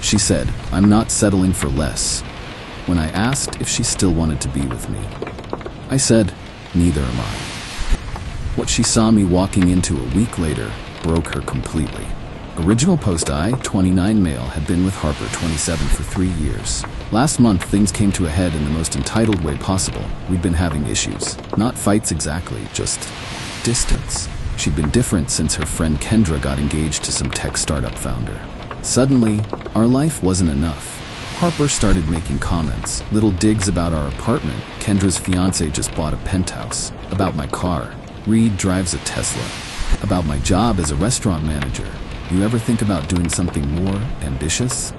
She said, "I'm not settling for less." When I asked if she still wanted to be with me, I said, "Neither am I." What she saw me walking into a week later broke her completely. Original post: I, 29 male, had been with Harper, 27, for 3 years. Last month, things came to a head in the most entitled way possible. We'd been having issues. Not fights exactly, just distance. She'd been different since her friend Kendra got engaged to some tech startup founder. Suddenly, our life wasn't enough. Harper started making comments, little digs about our apartment. Kendra's fiance just bought a penthouse. About my car. Reed drives a Tesla. About my job as a restaurant manager. You ever think about doing something more ambitious?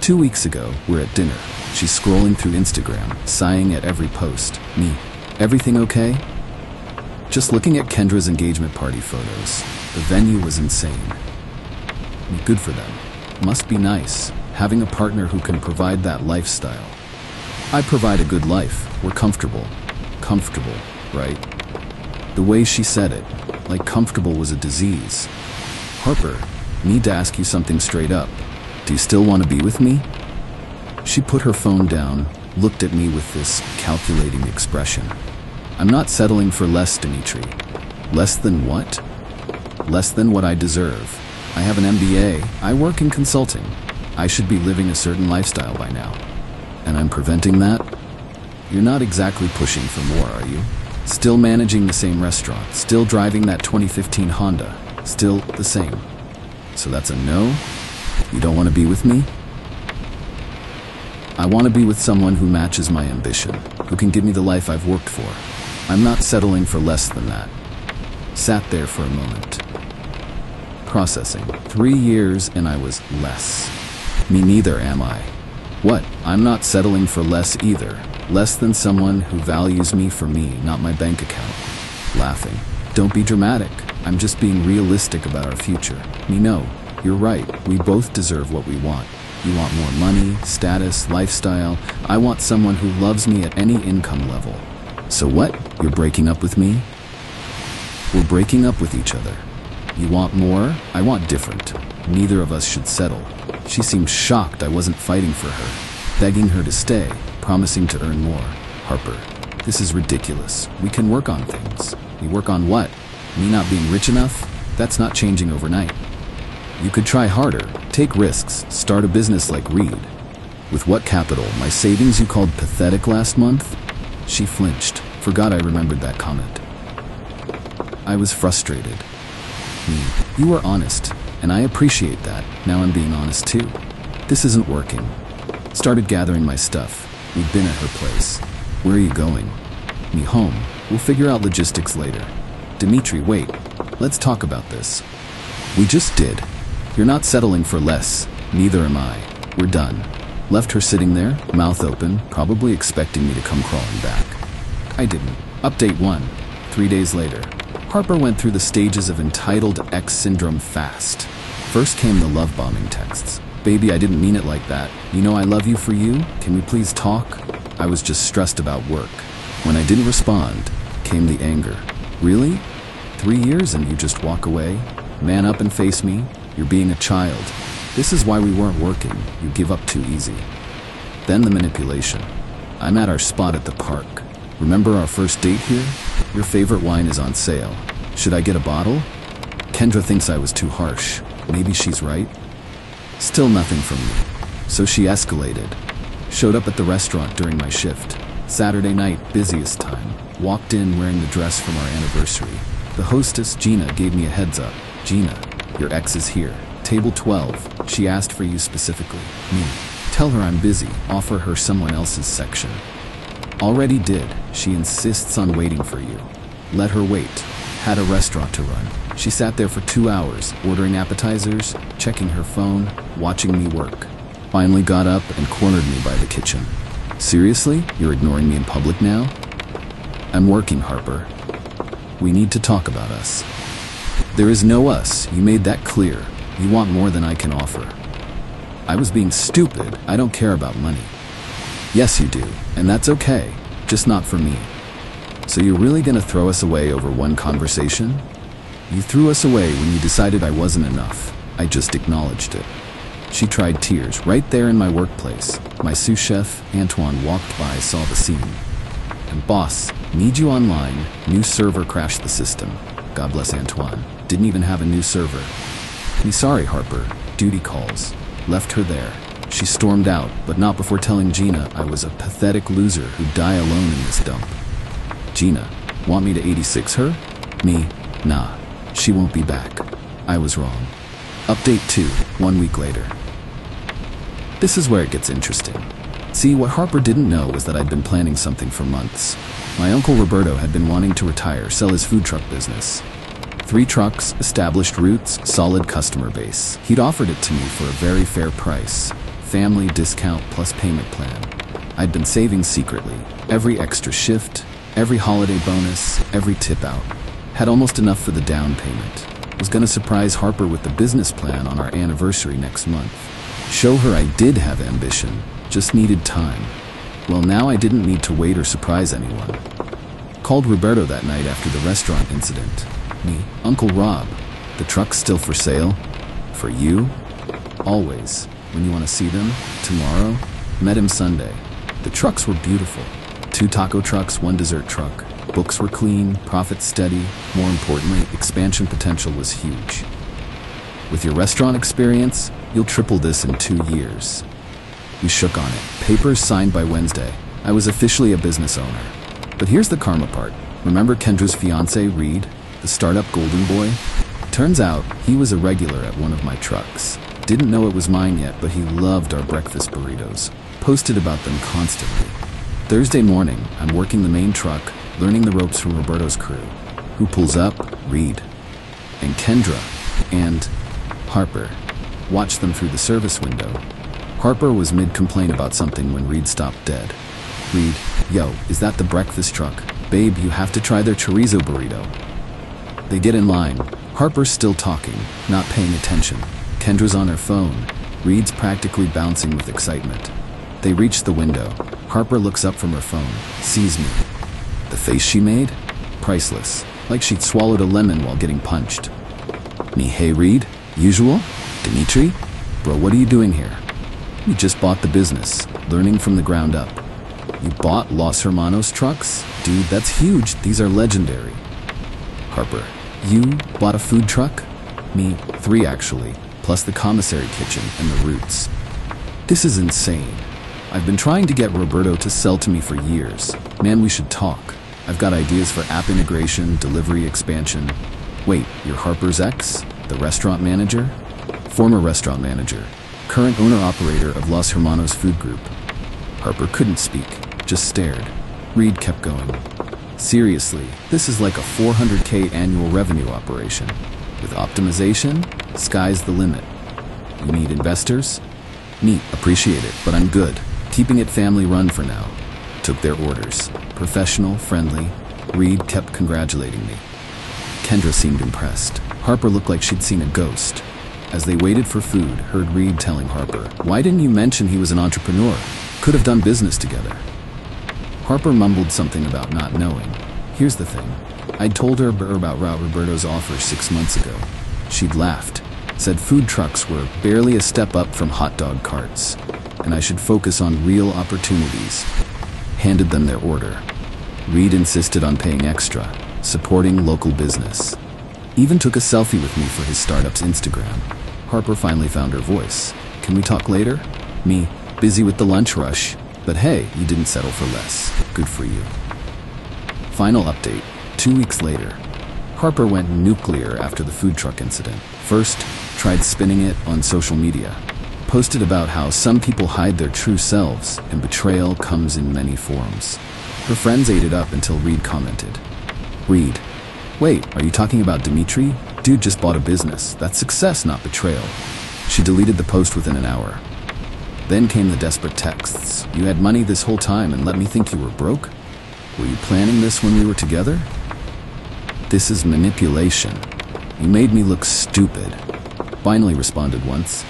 2 weeks ago, we're at dinner. She's scrolling through Instagram, sighing at every post. Me, "Everything okay?" Just looking at Kendra's engagement party photos. The venue was insane. Good for them. Must be nice, having a partner who can provide that lifestyle. I provide a good life. We're comfortable. Comfortable, right? The way she said it, like comfortable was a disease. "Harper, need to ask you something straight up. Do you still want to be with me?" She put her phone down, looked at me with this calculating expression. "I'm not settling for less, Dimitri." Less than what? Less than what I deserve. I have an MBA, I work in consulting. I should be living a certain lifestyle by now. And I'm preventing that? You're not exactly pushing for more, are you? Still managing the same restaurant, still driving that 2015 Honda, still the same. So that's a no? You don't want to be with me? I want to be with someone who matches my ambition, who can give me the life I've worked for. I'm not settling for less than that. Sat there for a moment. Processing. 3 years and I was less. Me neither am I. What? I'm not settling for less either. Less than someone who values me for me, not my bank account. Laughing. Don't be dramatic. I'm just being realistic about our future. Me, no. You're right. We both deserve what we want. You want more money, status, lifestyle. I want someone who loves me at any income level. So what? You're breaking up with me? We're breaking up with each other. You want more? I want different. Neither of us should settle. She seemed shocked I wasn't fighting for her, begging her to stay, promising to earn more. Harper, this is ridiculous. We can work on things. We work on what? Me not being rich enough? That's not changing overnight. You could try harder, take risks, start a business like Reed. With what capital? My savings you called pathetic last month? She flinched, forgot I remembered that comment. I was frustrated. Me, you were honest, and I appreciate that. Now I'm being honest too. This isn't working. Started gathering my stuff. We'd been at her place. Where are you going? Me, home. We'll figure out logistics later. Dimitri, wait. Let's talk about this. We just did. You're not settling for less. Neither am I. We're done. Left her sitting there, mouth open, probably expecting me to come crawling back. I didn't. Update 1. 3 days later. Harper went through the stages of entitled X syndrome fast. First came the love bombing texts. "Baby, I didn't mean it like that. You know I love you for you. Can we please talk?" I was just stressed about work. When I didn't respond, came the anger. "Really? 3 years and you just walk away? Man up and face me. You're being a child. This is why we weren't working. You give up too easy." Then the manipulation. "I'm at our spot at the park. Remember our first date here? Your favorite wine is on sale. Should I get a bottle?" Kendra thinks I was too harsh. Maybe she's right. Still nothing from me. So she escalated. Showed up at the restaurant during my shift. Saturday night, busiest time. Walked in wearing the dress from our anniversary. The hostess, Gina, gave me a heads up. "Gina, your ex is here. Table 12. She asked for you specifically." Me. "Tell her I'm busy. Offer her someone else's section." "Already did. She insists on waiting for you." "Let her wait." Had a restaurant to run. She sat there for 2 hours, ordering appetizers, checking her phone, watching me work. Finally got up and cornered me by the kitchen. "Seriously? You're ignoring me in public now?" "I'm working, Harper. We need to talk about us." "There is no us. You made that clear. You want more than I can offer." I was being stupid. I don't care about money. "Yes, you do. And that's okay. Just not for me." "So you're really gonna throw us away over one conversation?" "You threw us away when you decided I wasn't enough. I just acknowledged it." She tried tears right there in my workplace. My sous chef, Antoine, walked by, saw the scene. And boss, need you online. New server crashed the system. God bless Antoine. Didn't even have a new server. Me sorry, Harper. Duty calls. Left her there. She stormed out, but not before telling Gina I was a pathetic loser who'd die alone in this dump. Gina, want me to 86 her? Me, nah. She won't be back. I was wrong. Update 2, 1 week later. This is where it gets interesting. See, what Harper didn't know was that I'd been planning something for months. My uncle Roberto had been wanting to retire, sell his food truck business. 3 trucks, established routes, solid customer base. He'd offered it to me for a very fair price. Family discount plus payment plan. I'd been saving secretly. Every extra shift, every holiday bonus, every tip out. Had almost enough for the down payment. Was gonna surprise Harper with the business plan on our anniversary next month. Show her I did have ambition, just needed time. Well, now I didn't need to wait or surprise anyone. Called Roberto that night after the restaurant incident. Me, Uncle Rob, the truck's still for sale? For you? Always. When you want to see them? Tomorrow? Met him Sunday. The trucks were beautiful. 2 taco trucks, 1 dessert truck. Books were clean, profits steady. More importantly, expansion potential was huge. With your restaurant experience, you'll triple this in 2 years. We shook on it. Papers signed by Wednesday. I was officially a business owner. But here's the karma part. Remember Kendra's fiance, Reed? The startup golden boy? Turns out, he was a regular at one of my trucks. Didn't know it was mine yet, but he loved our breakfast burritos. Posted about them constantly. Thursday morning, I'm working the main truck, learning the ropes from Roberto's crew. Who pulls up? Reed. And Kendra. And Harper. Watched them through the service window. Harper was mid-complain about something when Reed stopped dead. Reed, yo, is that the breakfast truck? Babe, you have to try their chorizo burrito. They get in line. Harper's still talking, not paying attention. Kendra's on her phone. Reed's practically bouncing with excitement. They reach the window. Harper looks up from her phone, sees me. The face she made? Priceless. Like she'd swallowed a lemon while getting punched. Me, hey Reed? Usual? Dimitri? Bro, what are you doing here? You just bought the business, learning from the ground up. You bought Los Hermanos trucks? Dude, that's huge. These are legendary. Harper, you bought a food truck? Me, 3 actually, plus the commissary kitchen and the roots. This is insane. I've been trying to get Roberto to sell to me for years. Man, we should talk. I've got ideas for app integration, delivery expansion. Wait, you're Harper's ex? The restaurant manager? Former restaurant manager. Current owner-operator of Los Hermanos Food Group. Harper couldn't speak, just stared. Reed kept going. Seriously, this is like a 400K annual revenue operation. With optimization, sky's the limit. You need investors? Neat, appreciate it, but I'm good. Keeping it family-run for now. Took their orders. Professional, friendly. Reed kept congratulating me. Kendra seemed impressed. Harper looked like she'd seen a ghost. As they waited for food, heard Reed telling Harper, "Why didn't you mention he was an entrepreneur? Could have done business together." Harper mumbled something about not knowing. Here's the thing. I'd told her about Roberto's offer 6 months ago. She'd laughed, said food trucks were barely a step up from hot dog carts, and I should focus on real opportunities. Handed them their order. Reed insisted on paying extra, supporting local business. Even took a selfie with me for his startup's Instagram. Harper finally found her voice. "Can we talk later?" Me, busy with the lunch rush. But hey, you didn't settle for less. Good for you. Final update, 2 weeks later. Harper went nuclear after the food truck incident. First, tried spinning it on social media. Posted about how some people hide their true selves and betrayal comes in many forms. Her friends ate it up until Reed commented. Reed, wait, are you talking about Dimitri? Dude just bought a business. That's success, not betrayal. She deleted the post within an hour. Then came the desperate texts. You had money this whole time and let me think you were broke? Were you planning this when we were together? This is manipulation. You made me look stupid. Finally responded once.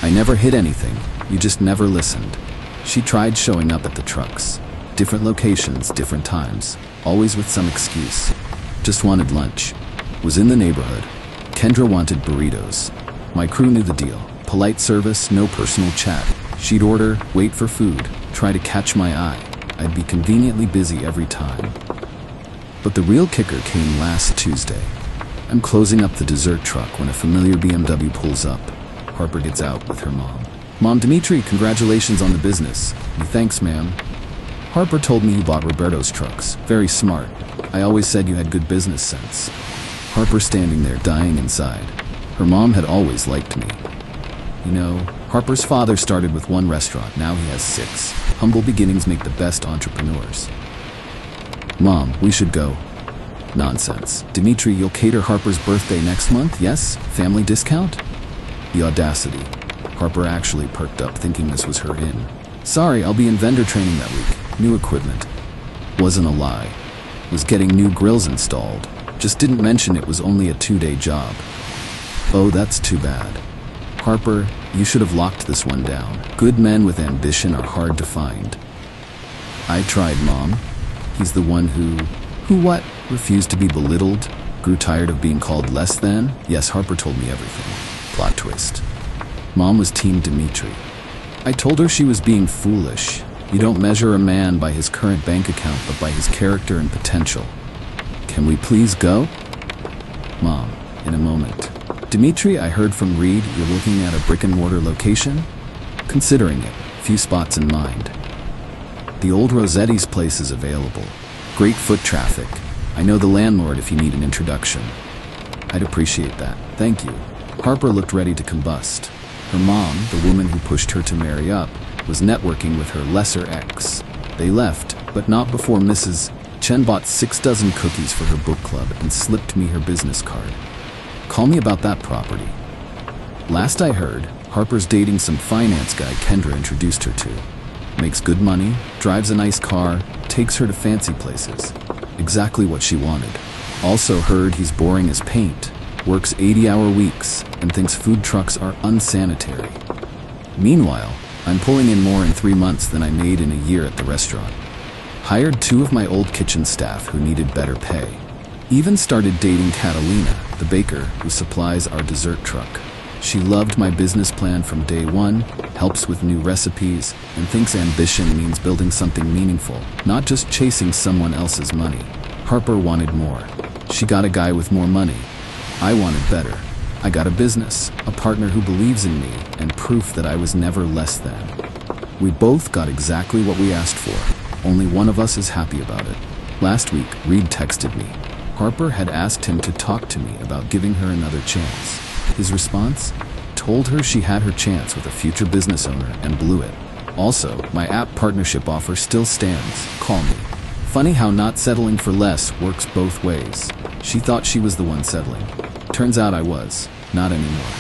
I never hid anything. You just never listened. She tried showing up at the trucks. Different locations, different times. Always with some excuse. Just wanted lunch. Was in the neighborhood. Kendra wanted burritos. My crew knew the deal. Polite service, no personal chat. She'd order, wait for food, try to catch my eye. I'd be conveniently busy every time. But the real kicker came last Tuesday. I'm closing up the dessert truck when a familiar BMW pulls up. Harper gets out with her mom. "Mom, Dimitri, congratulations on the business." "Thanks, ma'am." "Harper told me you bought Roberto's trucks. Very smart. I always said you had good business sense." Harper standing there dying inside. Her mom had always liked me. You know, Harper's father started with one restaurant, now he has 6. Humble beginnings make the best entrepreneurs. "Mom, we should go." "Nonsense. Dimitri, you'll cater Harper's birthday next month, yes? Family discount?" The audacity. Harper actually perked up thinking this was her in. "Sorry, I'll be in vendor training that week. New equipment." Wasn't a lie. Was getting new grills installed. Just didn't mention it was only a 2-day job. Oh, that's too bad. Harper, you should have locked this one down. Good men with ambition are hard to find. I tried, Mom. He's the one who what? Refused to be belittled? Grew tired of being called less than? Yes, Harper told me everything. Plot twist. Mom was Team Dimitri. I told her she was being foolish. You don't measure a man by his current bank account, but by his character and potential. Can we please go? Mom, in a moment. Dimitri, I heard from Reed you're looking at a brick-and-mortar location? Considering it. Few spots in mind. The old Rossetti's place is available. Great foot traffic. I know the landlord if you need an introduction. I'd appreciate that. Thank you. Harper looked ready to combust. Her mom, the woman who pushed her to marry up, was networking with her lesser ex. They left, but not before Mrs. Chen bought 6 dozen cookies for her book club and slipped me her business card. Call me about that property. Last I heard, Harper's dating some finance guy Kendra introduced her to. Makes good money, drives a nice car, takes her to fancy places. Exactly what she wanted. Also heard he's boring as paint, works 80-hour weeks, and thinks food trucks are unsanitary. Meanwhile, I'm pulling in more in 3 months than I made in a year at the restaurant. Hired 2 of my old kitchen staff who needed better pay. Even started dating Catalina, the baker who supplies our dessert truck. She loved my business plan from day one, helps with new recipes, and thinks ambition means building something meaningful, not just chasing someone else's money. Harper wanted more. She got a guy with more money. I wanted better. I got a business, a partner who believes in me, and proof that I was never less than. We both got exactly what we asked for. Only one of us is happy about it. Last week, Reed texted me. Harper had asked him to talk to me about giving her another chance. His response? Told her she had her chance with a future business owner and blew it. Also, my app partnership offer still stands. Call me. Funny how not settling for less works both ways. She thought she was the one settling. Turns out I was. Not anymore.